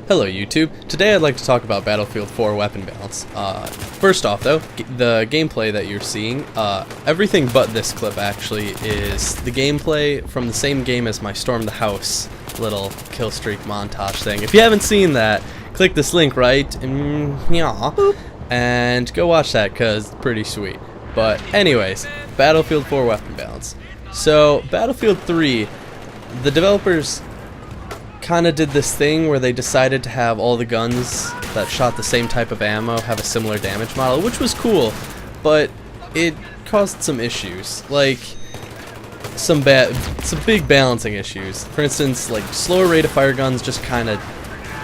Hello YouTube. Today I'd like to talk about Battlefield 4 Weapon Balance. First off though, the gameplay that you're seeing, everything but this clip actually is the gameplay from the same game as my Storm the House little kill streak montage thing. If you haven't seen that, click this link right and go watch that because it's pretty sweet. But anyways, Battlefield 4 Weapon Balance. So Battlefield 3, the developers kind of did this thing where they decided to have all the guns that shot the same type of ammo have a similar damage model, which was cool, but it caused some issues, like some big balancing issues. For instance, like slower rate of fire guns just kind of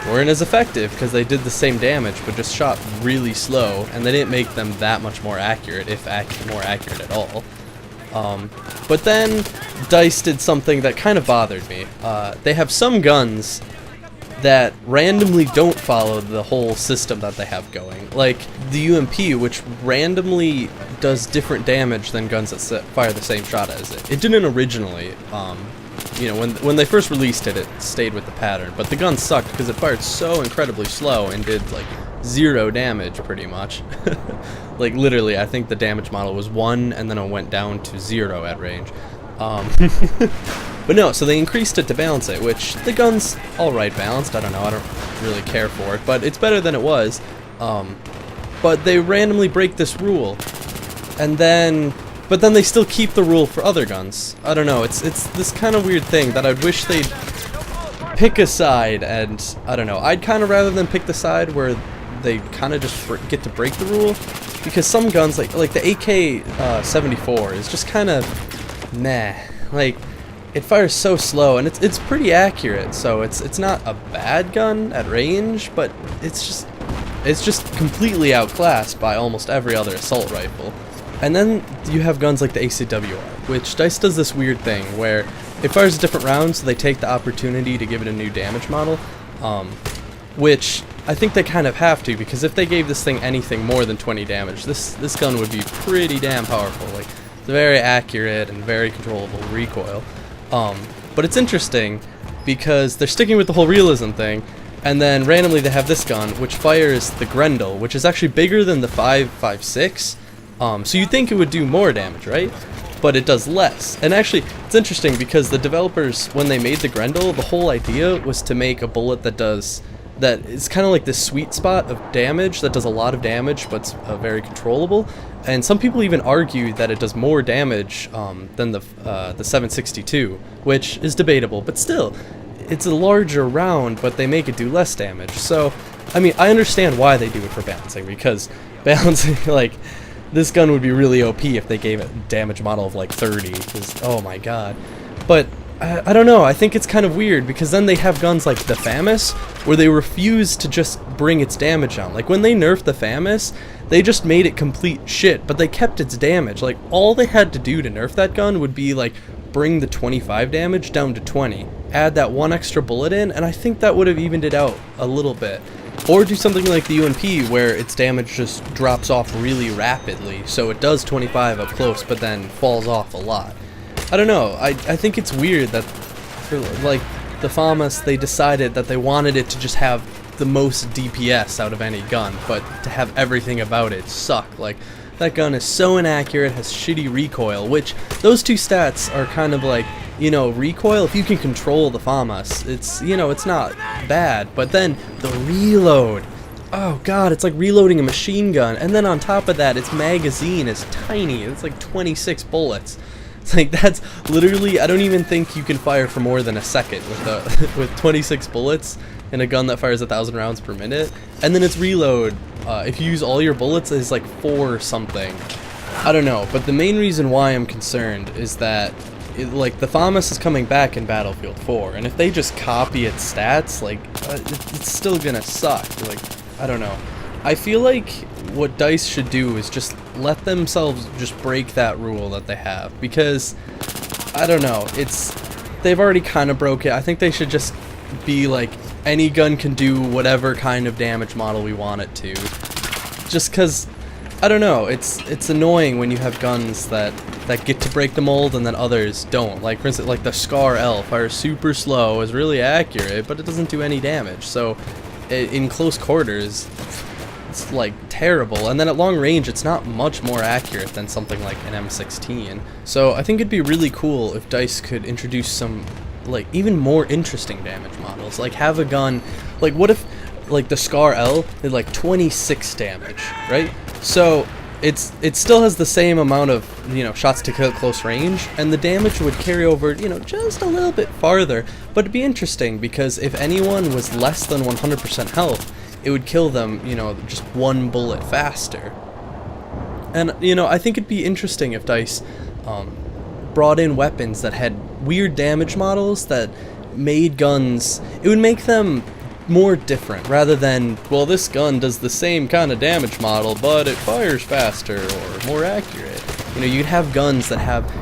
weren't as effective because they did the same damage but just shot really slow, and they didn't make them that much more accurate, if more accurate at all. But then DICE did something that kind of bothered me. They have some guns that randomly don't follow the whole system that they have going. Like the UMP, which randomly does different damage than guns that fire the same shot as it. It didn't originally. You know, when they first released it, it stayed with the pattern. But the gun sucked because it fired so incredibly slow and did like 0 damage pretty much. Like literally, I think the damage model was 1 and then it went down to 0 at range. But no, so they increased it to balance it, which the gun's alright balanced. I don't know, I don't really care for it, but it's better than it was. But they randomly break this rule, and but then they still keep the rule for other guns. I don't know, it's this kind of weird thing that I'd wish they'd pick a side, and I don't know, I'd kind of rather than pick the side where they kind of just get to break the rule, because some guns, like the AK-74 is just kind of meh. Like, it fires so slow, and it's pretty accurate, so it's not a bad gun at range, but it's just completely outclassed by almost every other assault rifle. And then you have guns like the ACWR, which DICE does this weird thing where it fires a different round, so they take the opportunity to give it a new damage model, which I think they kind of have to, because if they gave this thing anything more than 20 damage, this gun would be pretty damn powerful. Like, it's very accurate and very controllable recoil. But it's interesting because they're sticking with the whole realism thing, and then randomly they have this gun which fires the Grendel, which is actually bigger than the 5.56. So you'd think it would do more damage, right? But it does less. And actually, it's interesting because the developers, when they made the Grendel, the whole idea was to make a bullet that is kind of like this sweet spot of damage that does a lot of damage but's very controllable. And some people even argue that it does more damage than the 7.62, which is debatable, but still, it's a larger round, but they make it do less damage. So, I mean, I understand why they do it for balancing, because balancing, like, this gun would be really OP if they gave it a damage model of like 30, because, oh my god. But I don't know, I think it's kind of weird, because then they have guns like the FAMAS, where they refuse to just bring its damage down. Like, when they nerfed the FAMAS, they just made it complete shit, but they kept its damage. Like, all they had to do to nerf that gun would be, like, bring the 25 damage down to 20, add that one extra bullet in, and I think that would have evened it out a little bit. Or do something like the UMP, where its damage just drops off really rapidly, so it does 25 up close, but then falls off a lot. I don't know, I think it's weird that, for like the FAMAS, they decided that they wanted it to just have the most DPS out of any gun, but to have everything about it suck. Like, that gun is so inaccurate, has shitty recoil, which those two stats are kind of like, you know, recoil, if you can control the FAMAS, it's, you know, it's not bad, but then the reload, oh god, it's like reloading a machine gun, and then on top of that, its magazine is tiny, it's like 26 bullets. It's like, that's literally, I don't even think you can fire for more than a second with 26 bullets in a gun that fires 1,000 rounds per minute, and then its reload, if you use all your bullets, is like 4 something. I don't know, but the main reason why I'm concerned is that like, the FAMAS is coming back in Battlefield 4, and if they just copy its stats, like, it's still gonna suck. Like, I don't know. I feel like what DICE should do is just let themselves just break that rule that they have, because, I don't know, they've already kind of broke it. I think they should just be like, any gun can do whatever kind of damage model we want it to. Just because, I don't know, it's annoying when you have guns that get to break the mold and then others don't. Like, for instance, like the Scar L fires super slow, is really accurate, but it doesn't do any damage. So in close quarters, it's like terrible, and then at long range it's not much more accurate than something like an M16. So I think it'd be really cool if DICE could introduce some like even more interesting damage models, like have a gun, like what if like the Scar L did like 26 damage, right? So it still has the same amount of, you know, shots to kill at close range, and the damage would carry over, you know, just a little bit farther. But it'd be interesting because if anyone was less than 100% health, it would kill them, you know, just one bullet faster. And, you know, I think it'd be interesting if DICE brought in weapons that had weird damage models that made guns, it would make them more different, rather than, well, this gun does the same kind of damage model, but it fires faster or more accurate. You know, you'd have guns that have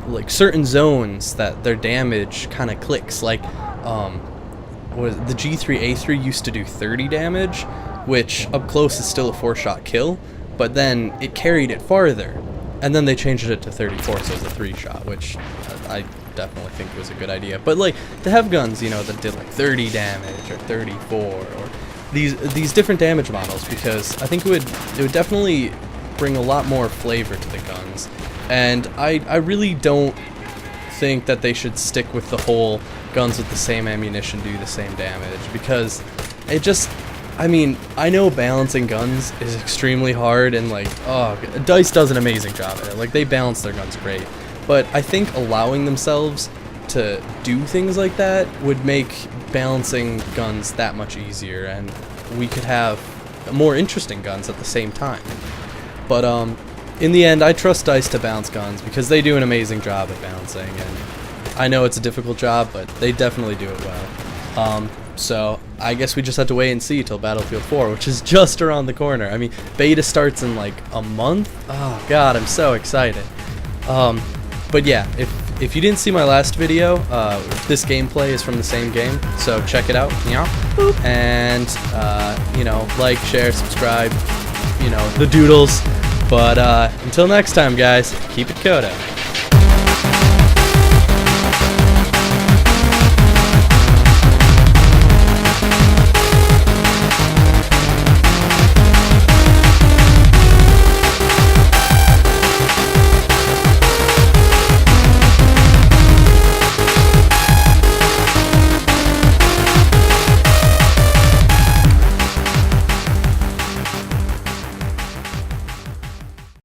like certain zones that their damage kind of clicks, like was the G3A3 used to do 30 damage, which up close is still a 4-shot kill, but then it carried it farther, and then they changed it to 34, so it's a 3-shot, which I definitely think was a good idea. But like to have guns, you know, that did like 30 damage or 34 or these different damage models, because I think it would definitely bring a lot more flavor to the guns. And I really don't think that they should stick with the whole guns with the same ammunition do the same damage, because it just, I mean, I know balancing guns is extremely hard, and like, oh, DICE does an amazing job at it. Like, they balance their guns great. But I think allowing themselves to do things like that would make balancing guns that much easier, and we could have more interesting guns at the same time. But in the end, I trust DICE to balance guns because they do an amazing job at balancing, and I know it's a difficult job, but they definitely do it well. So I guess we just have to wait and see till Battlefield 4, which is just around the corner. I mean, beta starts in like a month. Oh god, I'm so excited. But yeah, if you didn't see my last video, this gameplay is from the same game, so check it out. Yeah. And you know, like, share, subscribe, you know, the doodles. But until next time, guys, keep it Kodo.